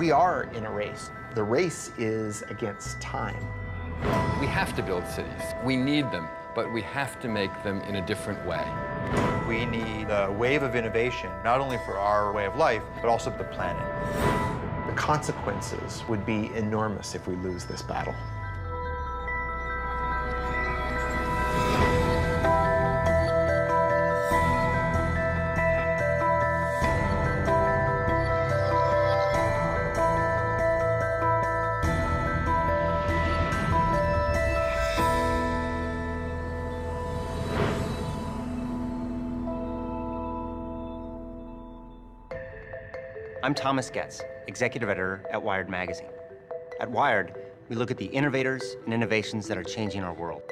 We are in a race. The race is against time. We have to build cities. We need them, but we have to make them in a different way. We need a wave of innovation, not only for our way of life, but also the planet. The consequences would be enormous if we lose this battle. I'm Thomas Getz, executive editor at Wired magazine. At Wired, we look at the innovators and innovations that are changing our world.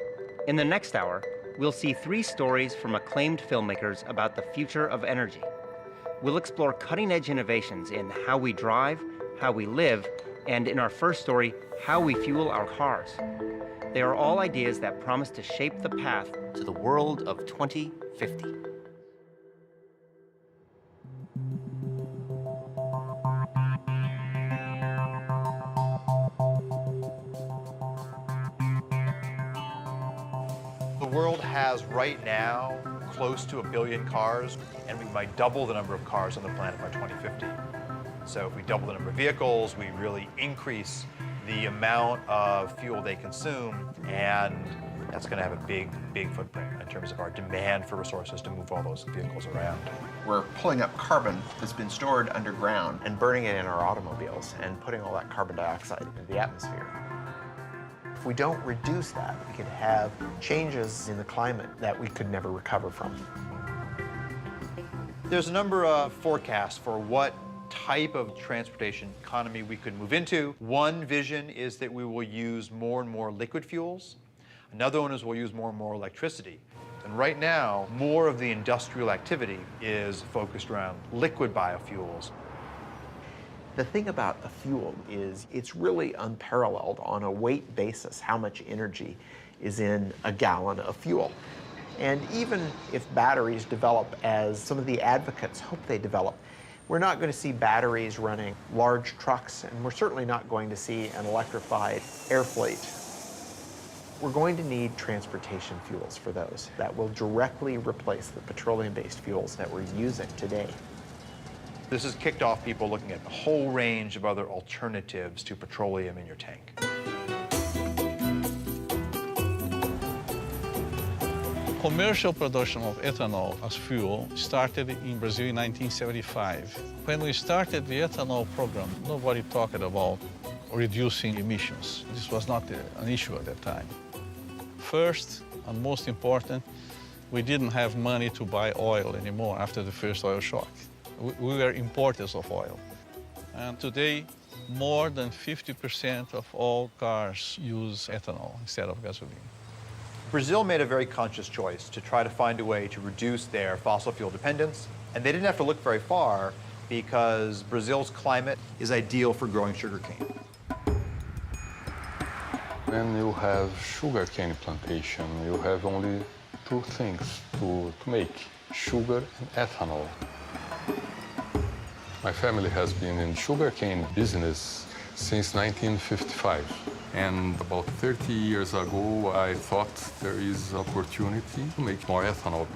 In the next hour, we'll see 3 stories from acclaimed filmmakers about the future of energy. We'll explore cutting-edge innovations in how we drive, how we live, and in our first story, how we fuel our cars. They are all ideas that promise to shape the path to the world of 2050. The world has right now close to 1 billion cars, and we might double the number of cars on the planet by 2050. So if we double the number of vehicles, we really increase the amount of fuel they consume, and that's going to have a big footprint in terms of our demand for resources to move all those vehicles around. We're pulling up carbon that's been stored underground and burning it in our automobiles and putting all that carbon dioxide into the atmosphere. If we don't reduce that, we could have changes in the climate that we could never recover from. There's a number of forecasts for what type of transportation economy we could move into. One vision is that we will use more and more liquid fuels. Another one is we'll use more and more electricity. And right now, more of the industrial activity is focused around liquid biofuels. The thing about a fuel is it's really unparalleled on a weight basis how much energy is in a gallon of fuel. And even if batteries develop as some of the advocates hope they develop, we're not going to see batteries running large trucks, and we're certainly not going to see an electrified air fleet. We're going to need transportation fuels for those that will directly replace the petroleum-based fuels that we're using today. This has kicked off people looking at a whole range of other alternatives to petroleum in your tank. Commercial production of ethanol as fuel started in Brazil in 1975. When we started the ethanol program, nobody talked about reducing emissions. This was not an issue at that time. First, and most important, we didn't have money to buy oil anymore after the first oil shock. We were importers of oil. And today, more than 50% of all cars use ethanol instead of gasoline. Brazil made a very conscious choice to try to find a way to reduce their fossil fuel dependence. And they didn't have to look very far because Brazil's climate is ideal for growing sugarcane. When you have sugarcane plantation, you have only 2 things to make, sugar and ethanol. My family has been in sugarcane business since 1955. And about 30 years ago, I thought there is opportunity to make more ethanol.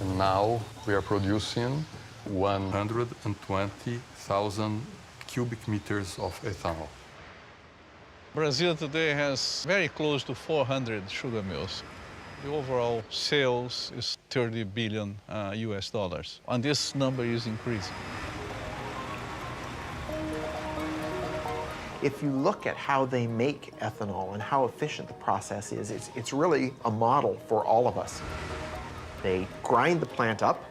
And now we are producing 120,000 cubic meters of ethanol. Brazil today has very close to 400 sugar mills. The overall sales is 30 billion US dollars, and this number is increasing. If you look at how they make ethanol and how efficient the process is, it's really a model for all of us. They grind the plant up,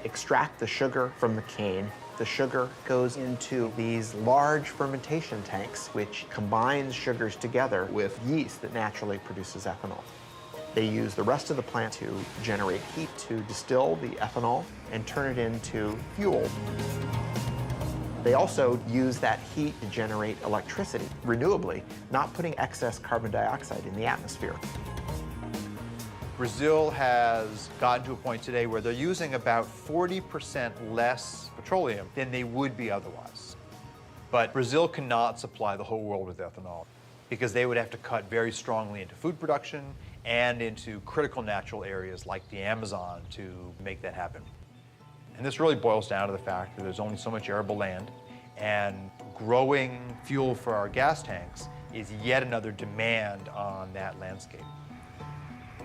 extract the sugar from the cane. The sugar goes into these large fermentation tanks, which combines sugars together with yeast that naturally produces ethanol. They use the rest of the plant to generate heat to distill the ethanol and turn it into fuel. They also use that heat to generate electricity renewably, not putting excess carbon dioxide in the atmosphere. Brazil has gotten to a point today where they're using about 40% less petroleum than they would be otherwise. But Brazil cannot supply the whole world with ethanol because they would have to cut very strongly into food production and into critical natural areas like the Amazon to make that happen. And this really boils down to the fact that there's only so much arable land, and growing fuel for our gas tanks is yet another demand on that landscape.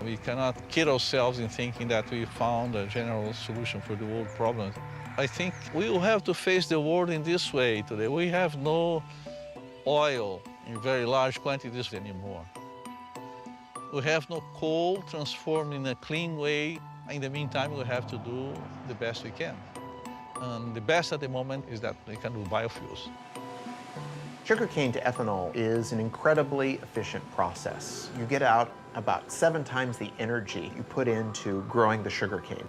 We cannot kid ourselves in thinking that we found a general solution for the world problems. I think we will have to face the world in this way today. We have no oil in very large quantities anymore. We have no coal transformed in a clean way. In the meantime, we have to do the best we can. And the best at the moment is that we can do biofuels. Sugarcane to ethanol is an incredibly efficient process. You get out about 7 times the energy you put into growing the sugarcane.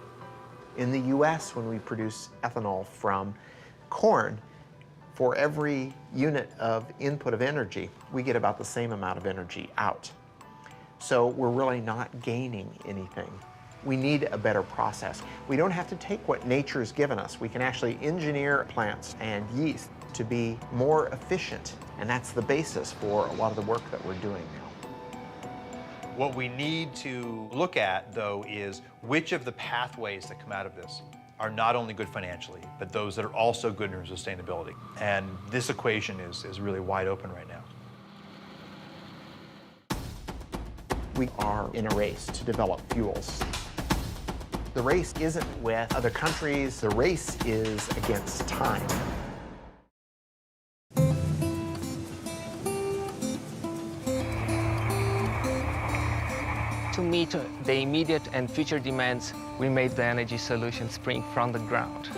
In the US, when we produce ethanol from corn, for every unit of input of energy, we get about the same amount of energy out. So we're really not gaining anything. We need a better process. We don't have to take what nature's given us. We can actually engineer plants and yeast to be more efficient, and that's the basis for a lot of the work that we're doing now. What we need to look at, though, is which of the pathways that come out of this are not only good financially, but those that are also good in sustainability. And this equation is really wide open right now. We are in a race to develop fuels. The race isn't with other countries, the race is against time. To meet the immediate and future demands, we made the energy solution spring from the ground.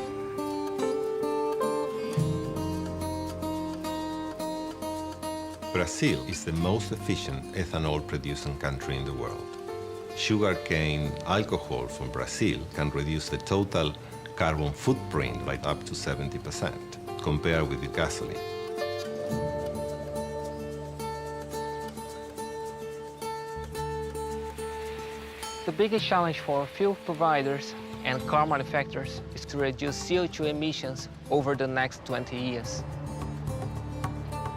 Brazil is the most efficient ethanol-producing country in the world. Sugarcane alcohol from Brazil can reduce the total carbon footprint by up to 70% compared with the gasoline. The biggest challenge for fuel providers and car manufacturers is to reduce CO2 emissions over the next 20 years.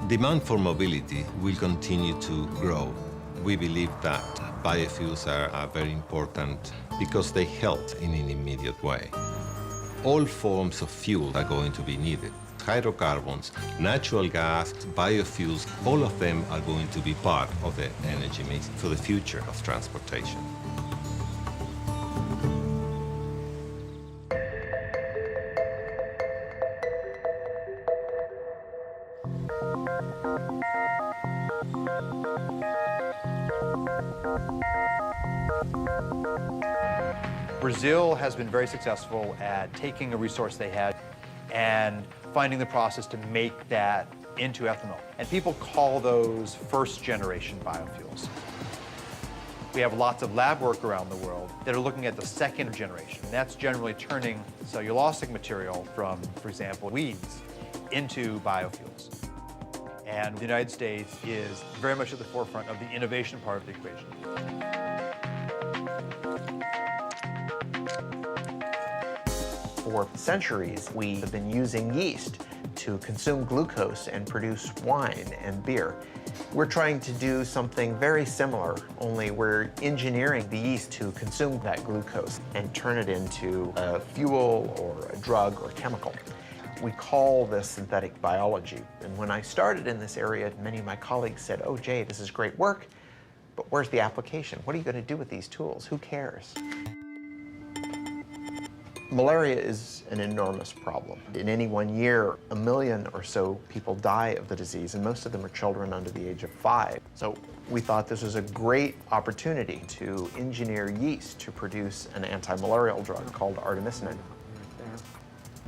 Demand for mobility will continue to grow. We believe that biofuels are very important because they help in an immediate way. All forms of fuel are going to be needed. Hydrocarbons, natural gas, biofuels, all of them are going to be part of the energy mix for the future of transportation. Brazil has been very successful at taking a resource they had and finding the process to make that into ethanol. And people call those first-generation biofuels. We have lots of lab work around the world that are looking at the second generation. That's generally turning cellulosic material from, for example, weeds into biofuels. And the United States is very much at the forefront of the innovation part of the equation. For centuries, we have been using yeast to consume glucose and produce wine and beer. We're trying to do something very similar, only we're engineering the yeast to consume that glucose and turn it into a fuel or a drug or chemical. We call this synthetic biology. And when I started in this area, many of my colleagues said, "Oh, Jay, this is great work, but where's the application? What are you going to do with these tools? Who cares?" Malaria is an enormous problem. In any one year, 1 million or so people die of the disease, and most of them are children under the age of 5. So we thought this was a great opportunity to engineer yeast to produce an anti-malarial drug called artemisinin.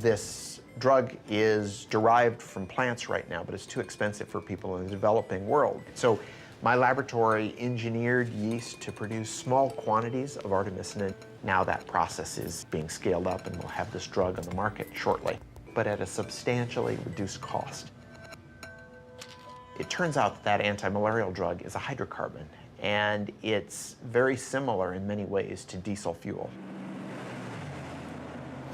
This drug is derived from plants right now, but it's too expensive for people in the developing world. So my laboratory engineered yeast to produce small quantities of artemisinin. Now that process is being scaled up and we'll have this drug on the market shortly, but at a substantially reduced cost. It turns out that anti-malarial drug is a hydrocarbon, and it's very similar in many ways to diesel fuel.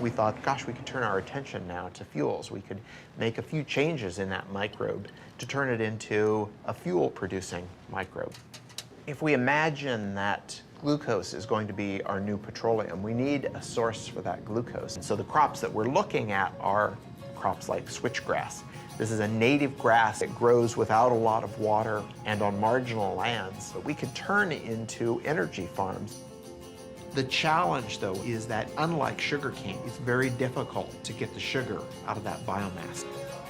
We thought, gosh, we could turn our attention now to fuels. We could make a few changes in that microbe to turn it into a fuel-producing microbe. If we imagine that glucose is going to be our new petroleum, we need a source for that glucose. And so the crops that we're looking at are crops like switchgrass. This is a native grass that grows without a lot of water and on marginal lands, but we could turn into energy farms. The challenge, though, is that unlike sugarcane, it's very difficult to get the sugar out of that biomass.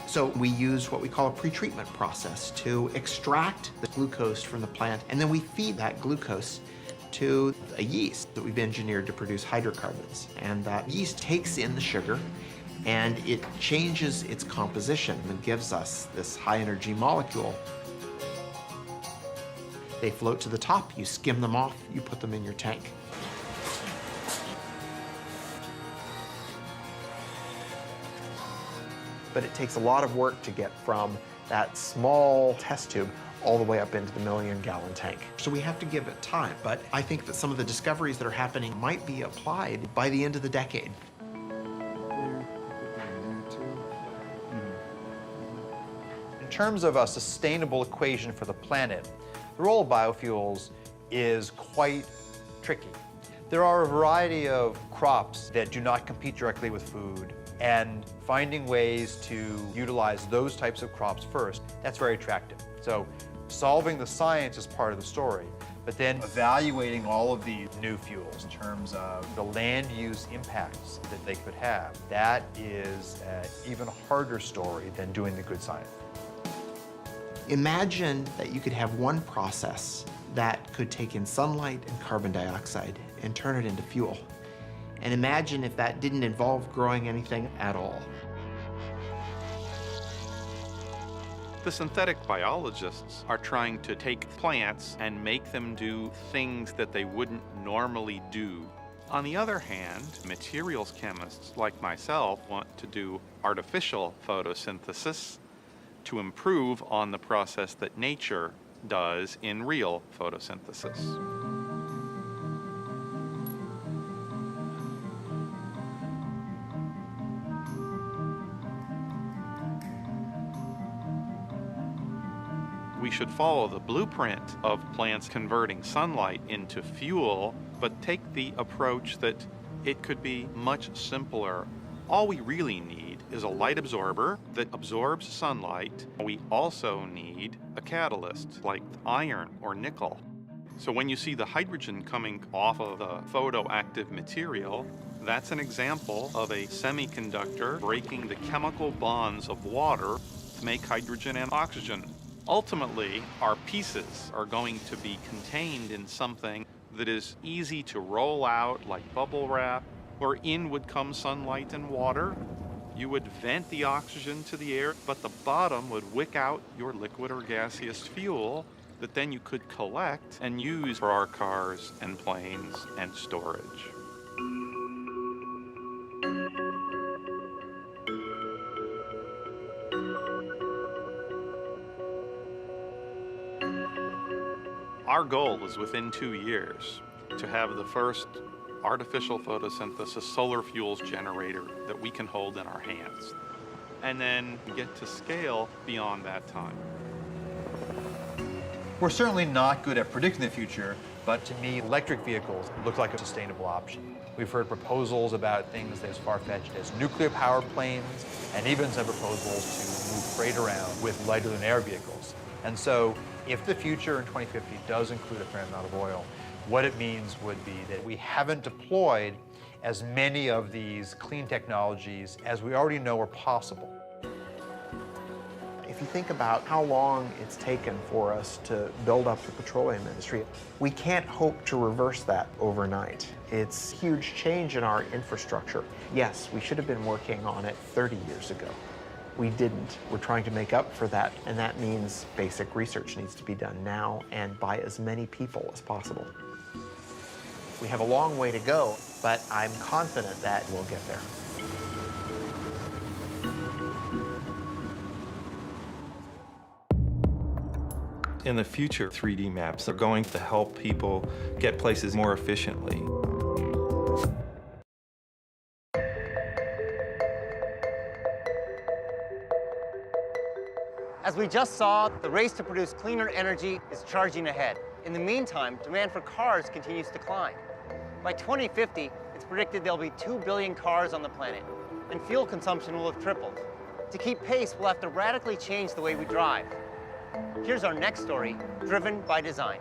So we use what we call a pretreatment process to extract the glucose from the plant, and then we feed that glucose to a yeast that we've engineered to produce hydrocarbons. And that yeast takes in the sugar, and it changes its composition and gives us this high-energy molecule. They float to the top, you skim them off, you put them in your tank. But it takes a lot of work to get from that small test tube all the way up into the million-gallon tank. So we have to give it time, but I think that some of the discoveries that are happening might be applied by the end of the decade. In terms of a sustainable equation for the planet, the role of biofuels is quite tricky. There are a variety of crops that do not compete directly with food, and finding ways to utilize those types of crops first, that's very attractive. So solving the science is part of the story, but then evaluating all of these new fuels in terms of the land use impacts that they could have, that is an even harder story than doing the good science. Imagine that you could have one process that could take in sunlight and carbon dioxide and turn it into fuel. And imagine if that didn't involve growing anything at all. The synthetic biologists are trying to take plants and make them do things that they wouldn't normally do. On the other hand, materials chemists like myself want to do artificial photosynthesis to improve on the process that nature does in real photosynthesis. We should follow the blueprint of plants converting sunlight into fuel, but take the approach that it could be much simpler. All we really need is a light absorber that absorbs sunlight. We also need a catalyst like iron or nickel. So when you see the hydrogen coming off of the photoactive material, that's an example of a semiconductor breaking the chemical bonds of water to make hydrogen and oxygen. Ultimately, our pieces are going to be contained in something that is easy to roll out like bubble wrap, where in would come sunlight and water. You would vent the oxygen to the air, but the bottom would wick out your liquid or gaseous fuel that then you could collect and use for our cars and planes and storage. Our goal is within 2 years to have the first artificial photosynthesis solar fuels generator that we can hold in our hands, and then get to scale beyond that time. We're certainly not good at predicting the future, but to me, electric vehicles look like a sustainable option. We've heard proposals about things as far-fetched as nuclear-powered planes, and even some proposals to move freight around with lighter-than-air vehicles. And so, if the future in 2050 does include a fair amount of oil, what it means would be that we haven't deployed as many of these clean technologies as we already know are possible. If you think about how long it's taken for us to build up the petroleum industry, we can't hope to reverse that overnight. It's a huge change in our infrastructure. Yes, we should have been working on it 30 years ago. We didn't. We're trying to make up for that, and that means basic research needs to be done now and by as many people as possible. We have a long way to go, but I'm confident that we'll get there. In the future, 3D maps are going to help people get places more efficiently. As we just saw, the race to produce cleaner energy is charging ahead. In the meantime, demand for cars continues to climb. By 2050, it's predicted there'll be 2 billion cars on the planet, and fuel consumption will have tripled. To keep pace, we'll have to radically change the way we drive. Here's our next story, Driven by Design.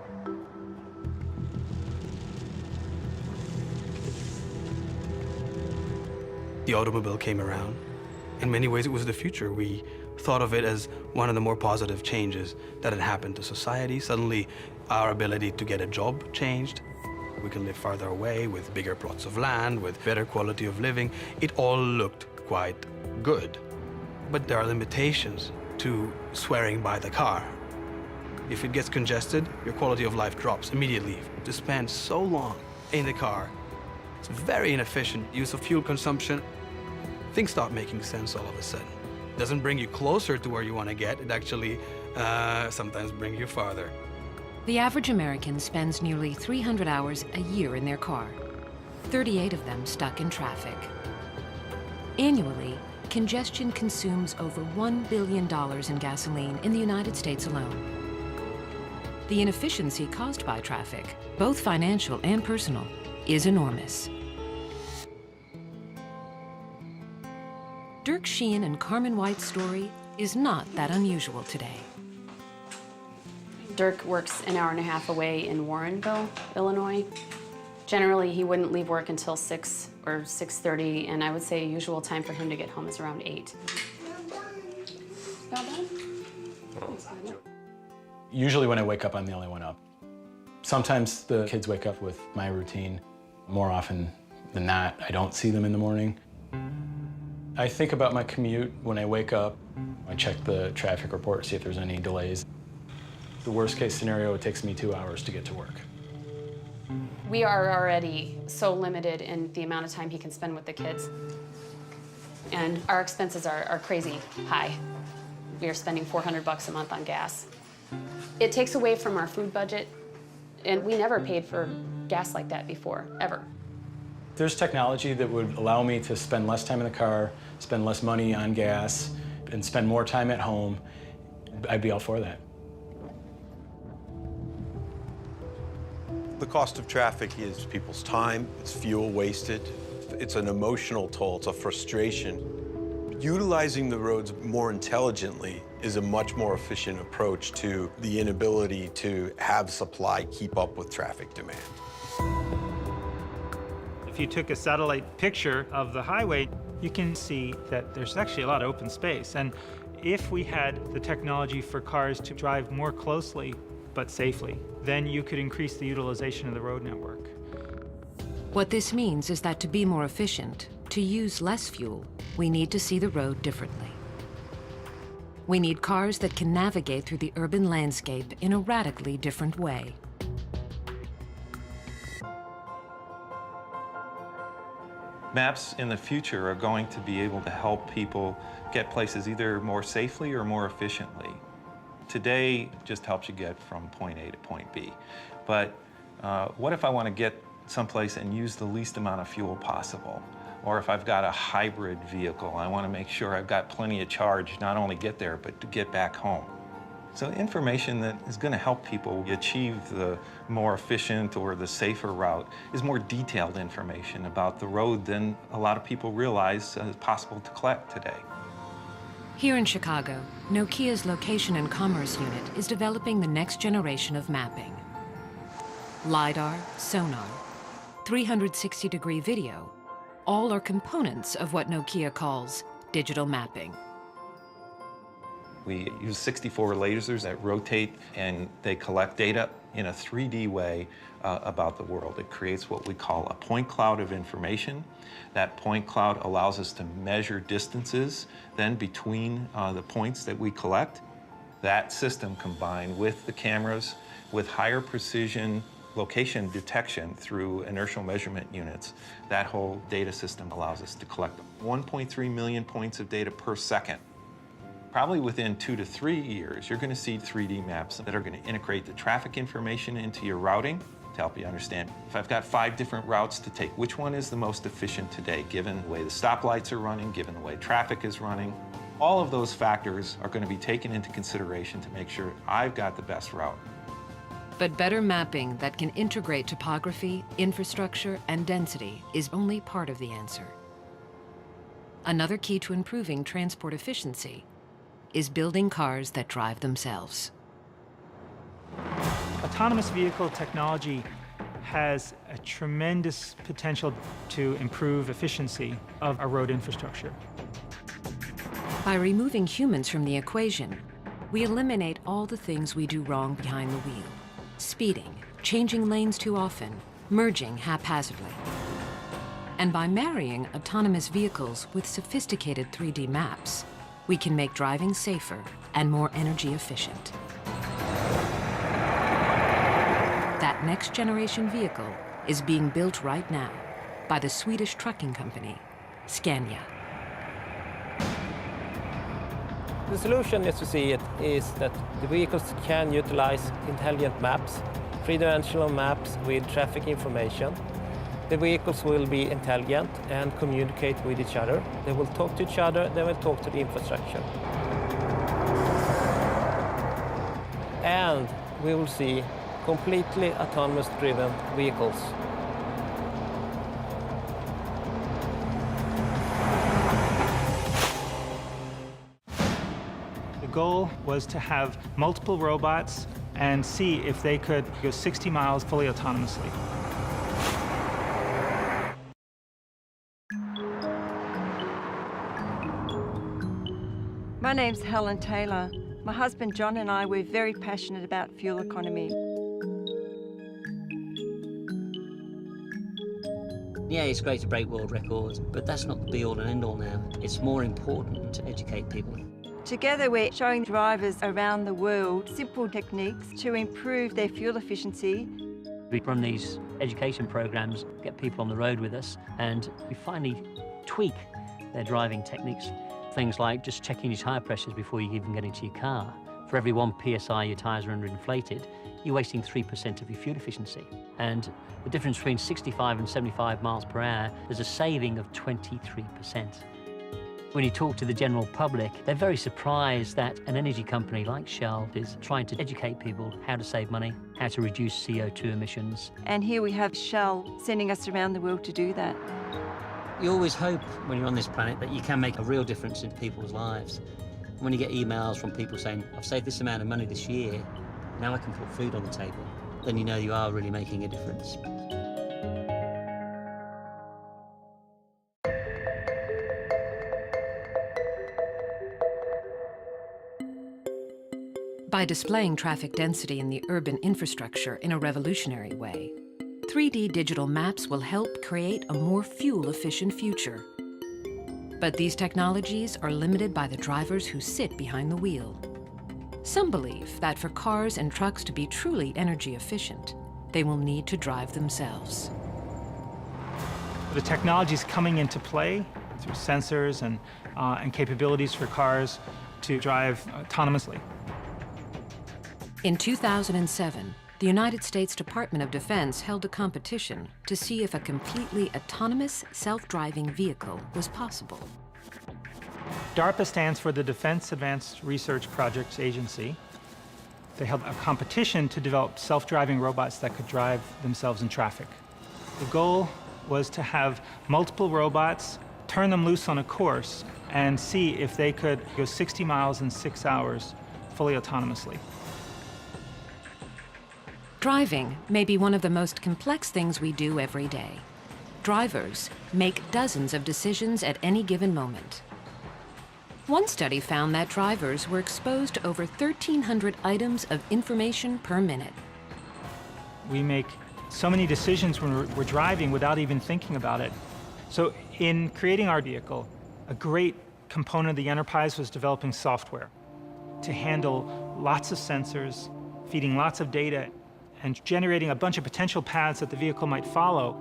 The automobile came around. In many ways, it was the future. We thought of it as one of the more positive changes that had happened to society. Suddenly, our ability to get a job changed. We can live farther away with bigger plots of land, with better quality of living. It all looked quite good. But there are limitations to swearing by the car. If it gets congested, your quality of life drops immediately. To spend so long in the car, it's very inefficient use of fuel consumption. Things start making sense all of a sudden. It doesn't bring you closer to where you want to get. It actually sometimes brings you farther. The average American spends nearly 300 hours a year in their car, 38 of them stuck in traffic. Annually, congestion consumes over $1 billion in gasoline in the United States alone. The inefficiency caused by traffic, both financial and personal, is enormous. Dirk Sheehan and Carmen White's story is not that unusual today. Dirk works an hour and a half away in Warrenville, Illinois. Generally, he wouldn't leave work until 6 or 6:30, and I would say usual time for him to get home is around 8. Usually when I wake up, I'm the only one up. Sometimes the kids wake up with my routine. More often than not, I don't see them in the morning. I think about my commute when I wake up. I check the traffic report, see if there's any delays. The worst case scenario, it takes me 2 hours to get to work. We are already so limited in the amount of time he can spend with the kids. And our expenses are crazy high. We are spending $400 a month on gas. It takes away from our food budget, and we never paid for gas like that before, ever. There's technology that would allow me to spend less time in the car, spend less money on gas, and spend more time at home. I'd be all for that. The cost of traffic is people's time, it's fuel wasted, it's an emotional toll, it's a frustration. Utilizing the roads more intelligently is a much more efficient approach to the inability to have supply keep up with traffic demand. If you took a satellite picture of the highway, you can see that there's actually a lot of open space. And if we had the technology for cars to drive more closely but safely, then you could increase the utilization of the road network. What this means is that to be more efficient, to use less fuel, we need to see the road differently. We need cars that can navigate through the urban landscape in a radically different way. Maps in the future are going to be able to help people get places either more safely or more efficiently. Today, it just helps you get from point A to point B. But what if I want to get someplace and use the least amount of fuel possible? Or if I've got a hybrid vehicle, I want to make sure I've got plenty of charge, not only get there, but to get back home. So information that is going to help people achieve the more efficient or the safer route is more detailed information about the road than a lot of people realize is possible to collect today. Here in Chicago, Nokia's Location and Commerce Unit is developing the next generation of mapping. LiDAR, sonar, 360-degree video, all are components of what Nokia calls digital mapping. We use 64 lasers that rotate and they collect data in a 3D way about the world. It creates what we call a point cloud of information. That point cloud allows us to measure distances then between the points that we collect. That system combined with the cameras with higher precision location detection through inertial measurement units, that whole data system allows us to collect 1.3 million points of data per second. Probably within 2 to 3 years, you're going to see 3D maps that are going to integrate the traffic information into your routing to help you understand. If I've got 5 different routes to take, which one is the most efficient today, given the way the stoplights are running, given the way traffic is running? All of those factors are going to be taken into consideration to make sure I've got the best route. But better mapping that can integrate topography, infrastructure, and density is only part of the answer. Another key to improving transport efficiency is building cars that drive themselves. Autonomous vehicle technology has a tremendous potential to improve efficiency of our road infrastructure. By removing humans from the equation, we eliminate all the things we do wrong behind the wheel. Speeding, changing lanes too often, merging haphazardly. And by marrying autonomous vehicles with sophisticated 3D maps, we can make driving safer and more energy efficient. That next generation vehicle is being built right now by the Swedish trucking company, Scania. The solution, as you see it, is that the vehicles can utilize intelligent maps, three-dimensional maps with traffic information. The vehicles will be intelligent and communicate with each other. They will talk to each other, they will talk to the infrastructure. And we will see completely autonomous driven vehicles. The goal was to have multiple robots and see if they could go 60 miles fully autonomously. My name's Helen Taylor. My husband John and I, we're very passionate about fuel economy. Yeah, it's great to break world records, but that's not the be-all and end-all now. It's more important to educate people. Together we're showing drivers around the world simple techniques to improve their fuel efficiency. We run these education programs, get people on the road with us, and we finally tweak their driving techniques. Things like just checking your tyre pressures before you even get into your car. For every 1 PSI your tyres are underinflated, you're wasting 3% of your fuel efficiency. And the difference between 65 and 75 miles per hour, there's a saving of 23%. When you talk to the general public, they're very surprised that an energy company like Shell is trying to educate people how to save money, how to reduce CO2 emissions. And here we have Shell sending us around the world to do that. You always hope when you're on this planet that you can make a real difference in people's lives. When you get emails from people saying, I've saved this amount of money this year, now I can put food on the table, then you know you are really making a difference. By displaying traffic density in the urban infrastructure in a revolutionary way, 3D digital maps will help create a more fuel-efficient future. But these technologies are limited by the drivers who sit behind the wheel. Some believe that for cars and trucks to be truly energy efficient, they will need to drive themselves. The technology is coming into play through sensors and capabilities for cars to drive autonomously. In 2007, the United States Department of Defense held a competition to see if a completely autonomous self-driving vehicle was possible. DARPA stands for the Defense Advanced Research Projects Agency. They held a competition to develop self-driving robots that could drive themselves in traffic. The goal was to have multiple robots, turn them loose on a course, and see if they could go 60 miles in 6 hours fully autonomously. Driving may be one of the most complex things we do every day. Drivers make dozens of decisions at any given moment. One study found that drivers were exposed to over 1,300 items of information per minute. We make so many decisions when we're driving without even thinking about it. So in creating our vehicle, a great component of the enterprise was developing software to handle lots of sensors, feeding lots of data, and generating a bunch of potential paths that the vehicle might follow.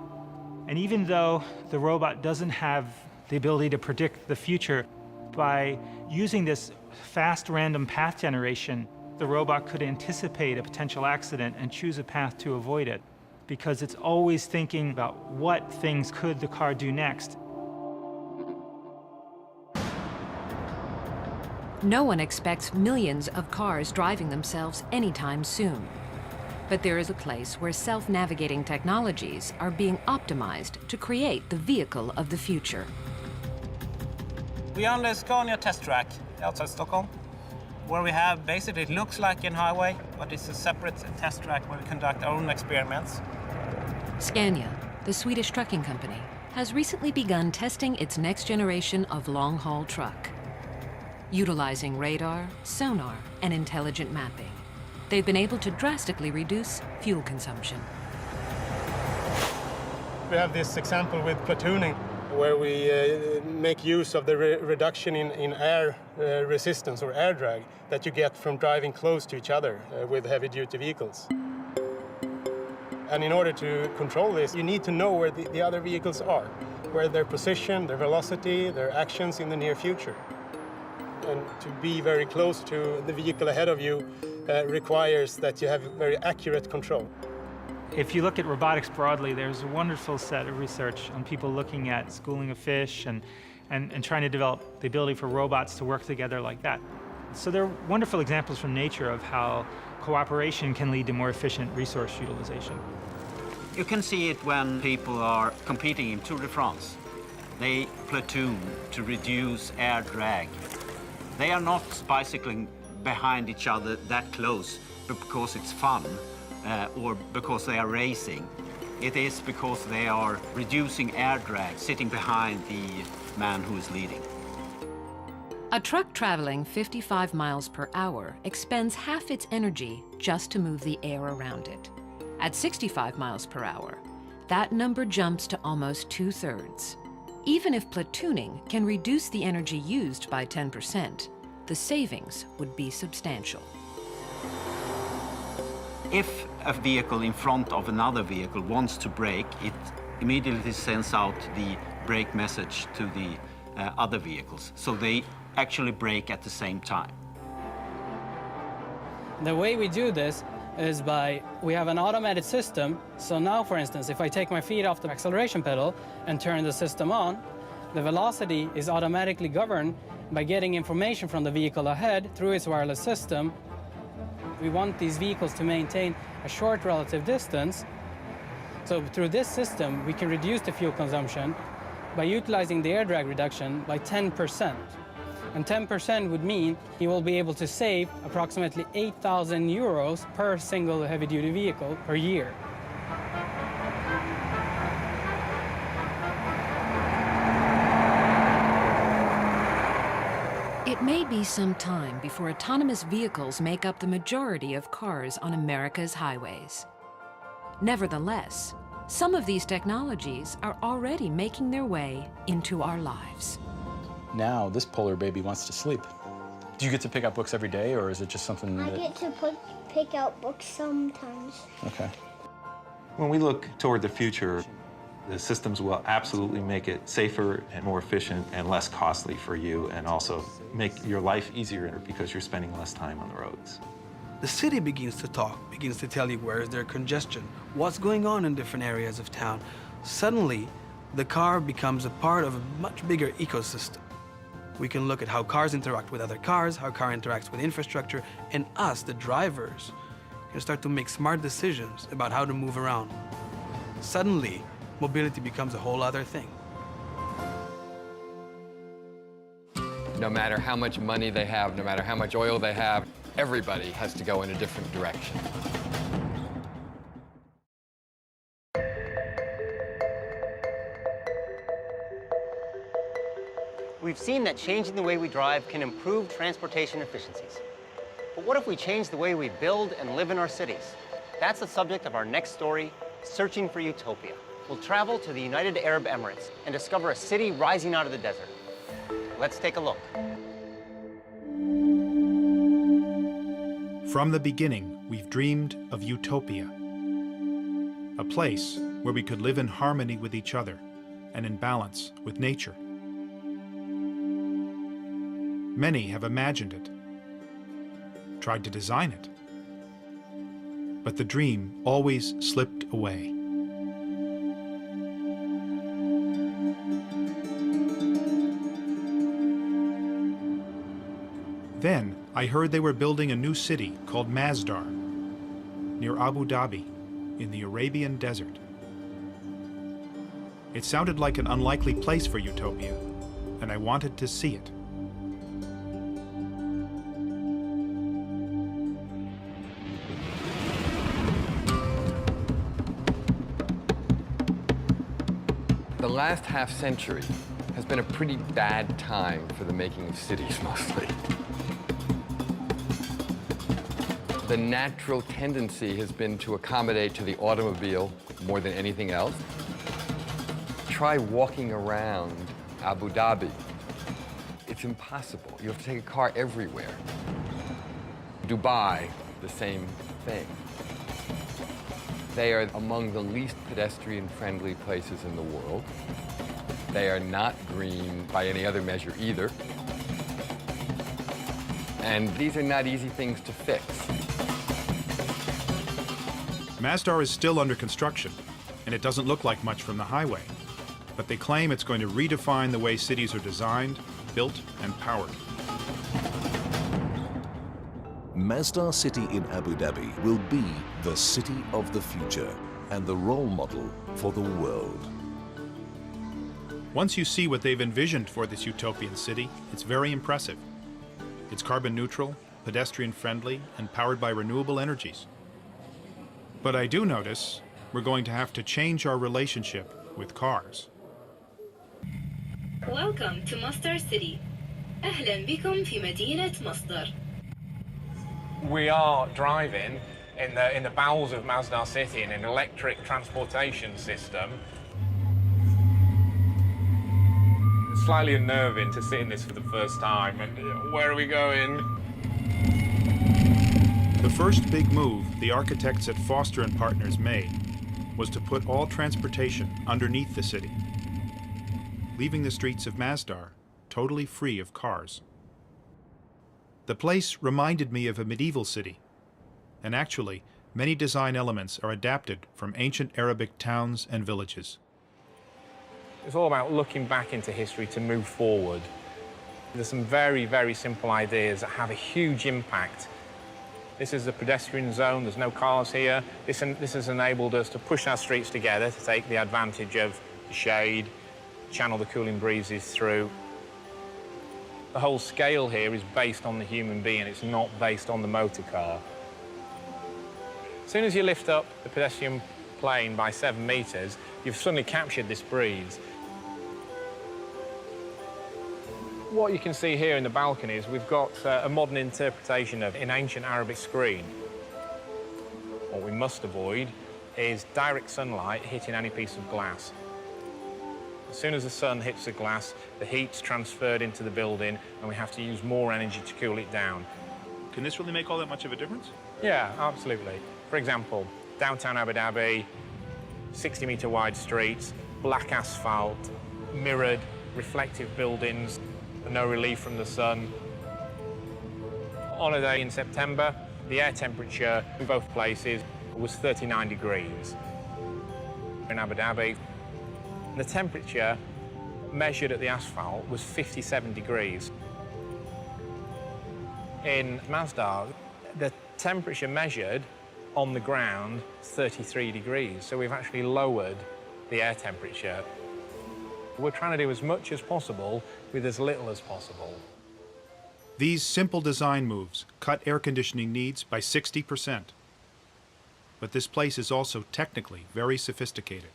And even though the robot doesn't have the ability to predict the future, by using this fast random path generation, the robot could anticipate a potential accident and choose a path to avoid it, because it's always thinking about what things could the car do next. No one expects millions of cars driving themselves anytime soon. But there is a place where self-navigating technologies are being optimized to create the vehicle of the future. We are on the Scania test track outside Stockholm, where we have basically, it looks like a highway, but it's a separate test track where we conduct our own experiments. Scania, the Swedish trucking company, has recently begun testing its next generation of long-haul truck. Utilizing radar, sonar, and intelligent mapping, they've been able to drastically reduce fuel consumption. We have this example with platooning, where we make use of the reduction in air resistance or air drag that you get from driving close to each other with heavy-duty vehicles. And in order to control this, you need to know where the other vehicles are, where their position, their velocity, their actions in the near future. And to be very close to the vehicle ahead of you requires that you have very accurate control. If you look at robotics broadly, there's a wonderful set of research on people looking at schooling of fish and trying to develop the ability for robots to work together like that. So there are wonderful examples from nature of how cooperation can lead to more efficient resource utilization. You can see it when people are competing in Tour de France. They platoon to reduce air drag. They are not bicycling behind each other that close because it's fun or because they are racing. It is because they are reducing air drag, sitting behind the man who is leading. A truck traveling 55 miles per hour expends half its energy just to move the air around it. At 65 miles per hour, that number jumps to almost 2/3. Even if platooning can reduce the energy used by 10%, the savings would be substantial. If a vehicle in front of another vehicle wants to brake, it immediately sends out the brake message to the other vehicles. So they actually brake at the same time. The way we do this is we have an automated system. So now, for instance, if I take my feet off the acceleration pedal and turn the system on, the velocity is automatically governed by getting information from the vehicle ahead through its wireless system. We want these vehicles to maintain a short relative distance. So through this system, we can reduce the fuel consumption by utilizing the air drag reduction by 10%. And 10% would mean you will be able to save approximately 8,000 euros per single heavy-duty vehicle per year. It may be some time before autonomous vehicles make up the majority of cars on America's highways. Nevertheless, some of these technologies are already making their way into our lives. Now, this polar baby wants to sleep. Do you get to pick out books every day, or is it just something that... I get to pick out books sometimes. Okay. When we look toward the future, the systems will absolutely make it safer and more efficient and less costly for you, and also make your life easier because you're spending less time on the roads. The city begins to talk, begins to tell you where is there congestion, what's going on in different areas of town. Suddenly, the car becomes a part of a much bigger ecosystem. We can look at how cars interact with other cars, how car interacts with infrastructure, and us, the drivers, can start to make smart decisions about how to move around. Suddenly, mobility becomes a whole other thing. No matter how much money they have, no matter how much oil they have, everybody has to go in a different direction. We've seen that changing the way we drive can improve transportation efficiencies. But what if we change the way we build and live in our cities? That's the subject of our next story, Searching for Utopia. We'll travel to the United Arab Emirates and discover a city rising out of the desert. Let's take a look. From the beginning, we've dreamed of utopia, a place where we could live in harmony with each other and in balance with nature. Many have imagined it, tried to design it, but the dream always slipped away. Then I heard they were building a new city called Masdar, near Abu Dhabi, in the Arabian Desert. It sounded like an unlikely place for utopia, and I wanted to see it. The last half century has been a pretty bad time for the making of cities, mostly. The natural tendency has been to accommodate to the automobile more than anything else. Try walking around Abu Dhabi. It's impossible. You have to take a car everywhere. Dubai, the same thing. They are among the least pedestrian-friendly places in the world. They are not green by any other measure either. And these are not easy things to fix. Masdar is still under construction, and it doesn't look like much from the highway. But they claim it's going to redefine the way cities are designed, built, and powered. Masdar City in Abu Dhabi will be the city of the future and the role model for the world. Once you see what they've envisioned for this utopian city, it's very impressive. It's carbon neutral, pedestrian friendly, and powered by renewable energies. But I do notice we're going to have to change our relationship with cars. Welcome to Masdar City. أهلا بكم في مدينة مصدر. We are driving in the bowels of Masdar City in an electric transportation system. It's slightly unnerving to sit in this for the first time. And where are we going? The first big move the architects at Foster & Partners made was to put all transportation underneath the city, leaving the streets of Masdar totally free of cars. The place reminded me of a medieval city, and actually, many design elements are adapted from ancient Arabic towns and villages. It's all about looking back into history to move forward. There's some very, very simple ideas that have a huge impact. This is a pedestrian zone, there's no cars here. This has enabled us to push our streets together to take the advantage of the shade, channel the cooling breezes through. The whole scale here is based on the human being, it's not based on the motor car. As soon as you lift up the pedestrian plane by 7 meters, you've suddenly captured this breeze. What you can see here in the balcony is we've got a modern interpretation of an ancient Arabic screen. What we must avoid is direct sunlight hitting any piece of glass. As soon as the sun hits the glass, the heat's transferred into the building and we have to use more energy to cool it down. Can this really make all that much of a difference? Yeah, absolutely. For example, downtown Abu Dhabi, 60-meter wide streets, black asphalt, mirrored, reflective buildings, no relief from the sun. On a day in September, the air temperature in both places was 39 degrees. In Abu Dhabi, the temperature measured at the asphalt was 57 degrees. In Masdar, the temperature measured on the ground is 33 degrees, so we've actually lowered the air temperature. We're trying to do as much as possible with as little as possible. These simple design moves cut air conditioning needs by 60%. But this place is also technically very sophisticated.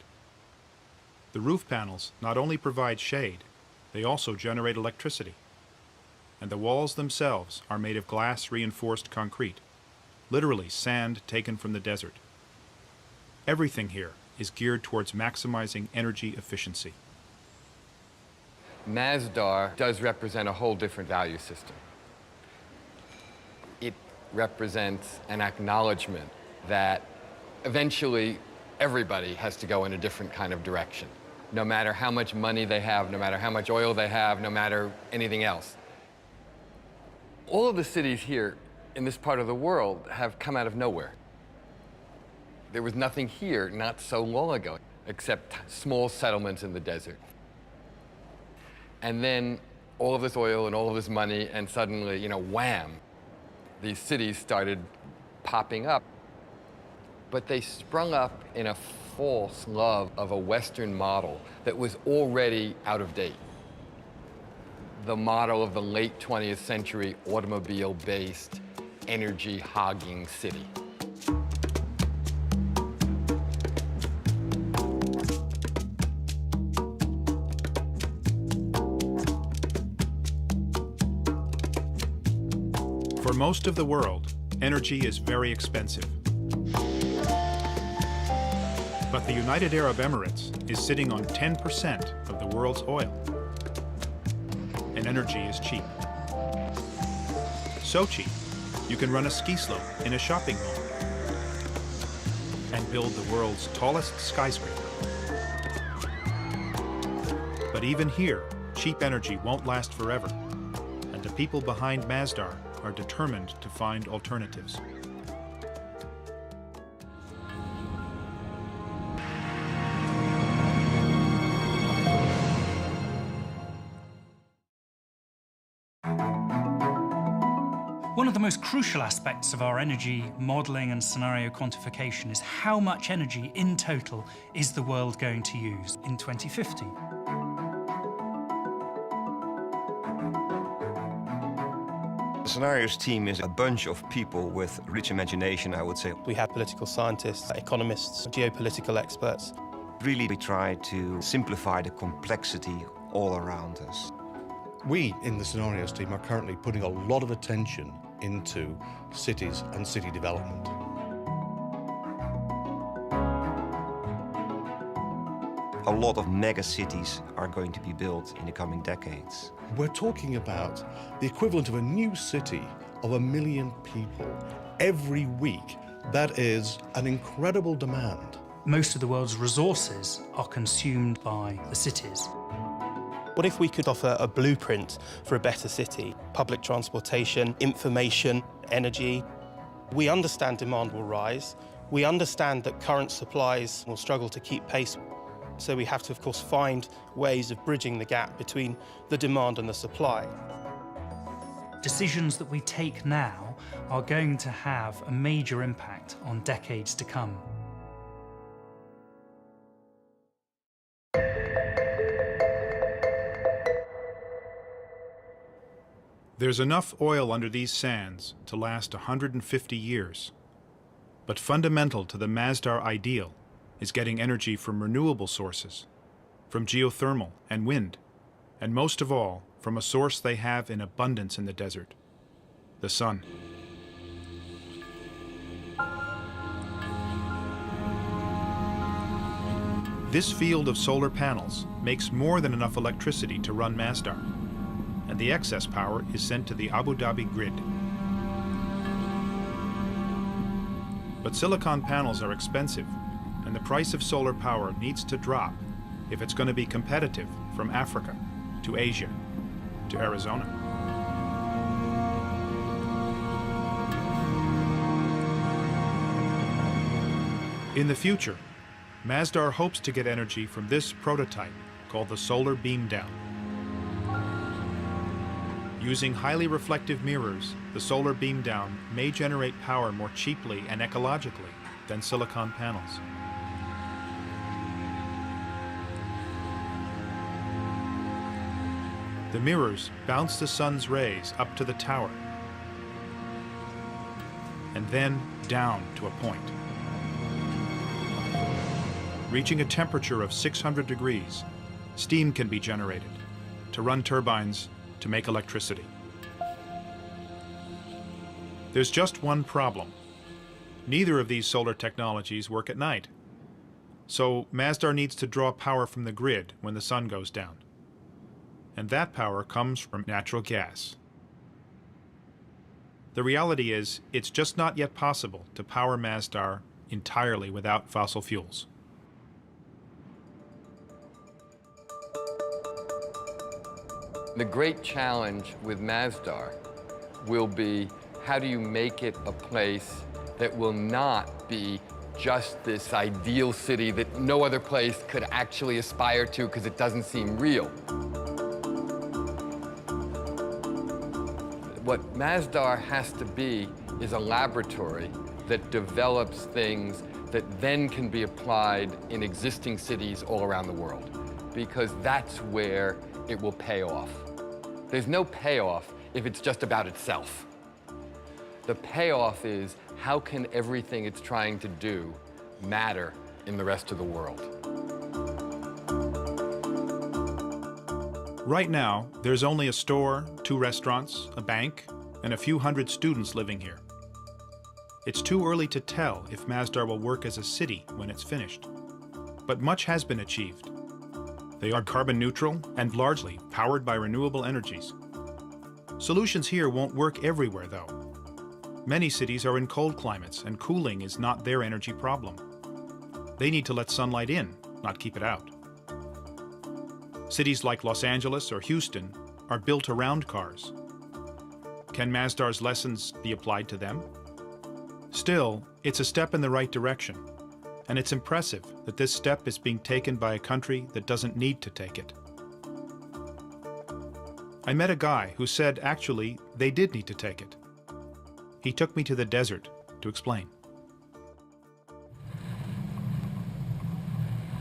The roof panels not only provide shade, they also generate electricity. And the walls themselves are made of glass-reinforced concrete, literally sand taken from the desert. Everything here is geared towards maximizing energy efficiency. Masdar does represent a whole different value system. It represents an acknowledgement that eventually everybody has to go in a different kind of direction, no matter how much money they have, no matter how much oil they have, no matter anything else. All of the cities here in this part of the world have come out of nowhere. There was nothing here not so long ago, except small settlements in the desert. And then all of this oil and all of this money, and suddenly, you know, wham, these cities started popping up. But they sprung up in a false love of a Western model that was already out of date. The model of the late 20th century automobile-based, energy-hogging city. For most of the world, energy is very expensive. But the United Arab Emirates is sitting on 10% of the world's oil. And energy is cheap. So cheap, you can run a ski slope in a shopping mall and build the world's tallest skyscraper. But even here, cheap energy won't last forever, and the people behind Masdar are determined to find alternatives. One of the most crucial aspects of our energy modelling and scenario quantification is how much energy in total is the world going to use in 2050. The Scenarios team is a bunch of people with rich imagination, I would say. We have political scientists, economists, geopolitical experts. Really, we try to simplify the complexity all around us. We in the Scenarios team are currently putting a lot of attention into cities and city development. A lot of mega cities are going to be built in the coming decades. We're talking about the equivalent of a new city of 1 million people every week. That is an incredible demand. Most of the world's resources are consumed by the cities. What if we could offer a blueprint for a better city? Public transportation, information, energy. We understand demand will rise. We understand that current supplies will struggle to keep pace. So we have to, of course, find ways of bridging the gap between the demand and the supply. Decisions that we take now are going to have a major impact on decades to come. There's enough oil under these sands to last 150 years. But fundamental to the Masdar ideal is getting energy from renewable sources, from geothermal and wind, and most of all, from a source they have in abundance in the desert, the sun. This field of solar panels makes more than enough electricity to run Masdar, and the excess power is sent to the Abu Dhabi grid. But silicon panels are expensive, and the price of solar power needs to drop if it's going to be competitive from Africa to Asia to Arizona. In the future, Masdar hopes to get energy from this prototype called the Solar Beam Down. Using highly reflective mirrors, the solar beam down may generate power more cheaply and ecologically than silicon panels. The mirrors bounce the sun's rays up to the tower and then down to a point. Reaching a temperature of 600 degrees, steam can be generated to run turbines to make electricity. There's just one problem. Neither of these solar technologies work at night. So Masdar needs to draw power from the grid when the sun goes down. And that power comes from natural gas. The reality is, it's just not yet possible to power Masdar entirely without fossil fuels. The great challenge with Masdar will be, how do you make it a place that will not be just this ideal city that no other place could actually aspire to because it doesn't seem real? What Masdar has to be is a laboratory that develops things that then can be applied in existing cities all around the world, because that's where it will pay off. There's no payoff if it's just about itself. The payoff is how can everything it's trying to do matter in the rest of the world. Right now, there's only a store, 2 restaurants, a bank, and a few hundred students living here. It's too early to tell if Masdar will work as a city when it's finished. But much has been achieved. They are carbon neutral and largely powered by renewable energies. Solutions here won't work everywhere, though. Many cities are in cold climates, and cooling is not their energy problem. They need to let sunlight in, not keep it out. Cities like Los Angeles or Houston are built around cars. Can Masdar's lessons be applied to them? Still, it's a step in the right direction, and it's impressive that this step is being taken by a country that doesn't need to take it. I met a guy who said actually they did need to take it. He took me to the desert to explain.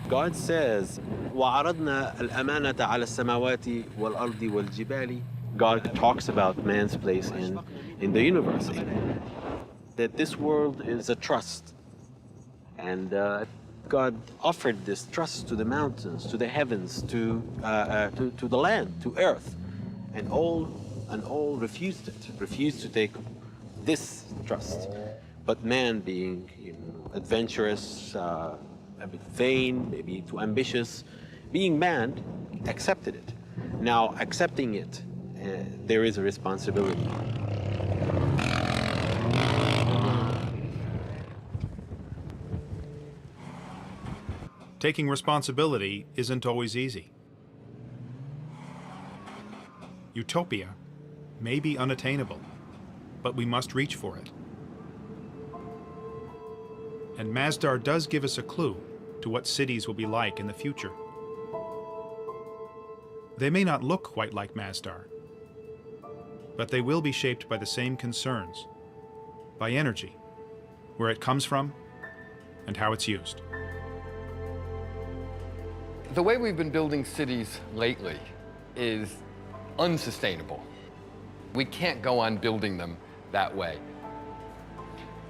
God says, وَعَرَضْنَا الْأَمَانَةَ عَلَى السَّمَاوَاتِ وَالْأَرْضِ وَالْجِبَالِ. God talks about man's place in the universe, that this world is a trust. And God offered this trust to the mountains, to the heavens, to the land, to earth. And all refused it, refused to take this trust. But man, being adventurous, a bit vain, maybe too ambitious, being man, accepted it. Now, accepting it, there is a responsibility. Taking responsibility isn't always easy. Utopia may be unattainable, but we must reach for it. And Masdar does give us a clue to what cities will be like in the future. They may not look quite like Masdar, but they will be shaped by the same concerns, by energy, where it comes from, and how it's used. The way we've been building cities lately is unsustainable. We can't go on building them that way.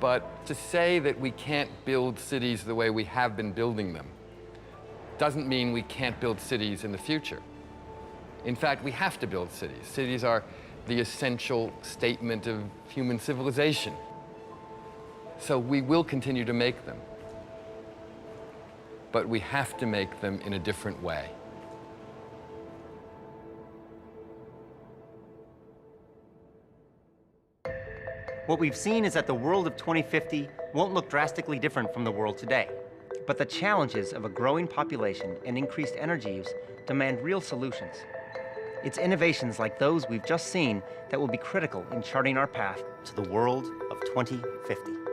But to say that we can't build cities the way we have been building them doesn't mean we can't build cities in the future. In fact, we have to build cities. Cities are the essential statement of human civilization. So we will continue to make them. But we have to make them in a different way. What we've seen is that the world of 2050 won't look drastically different from the world today. But the challenges of a growing population and increased energy use demand real solutions. It's innovations like those we've just seen that will be critical in charting our path to the world of 2050.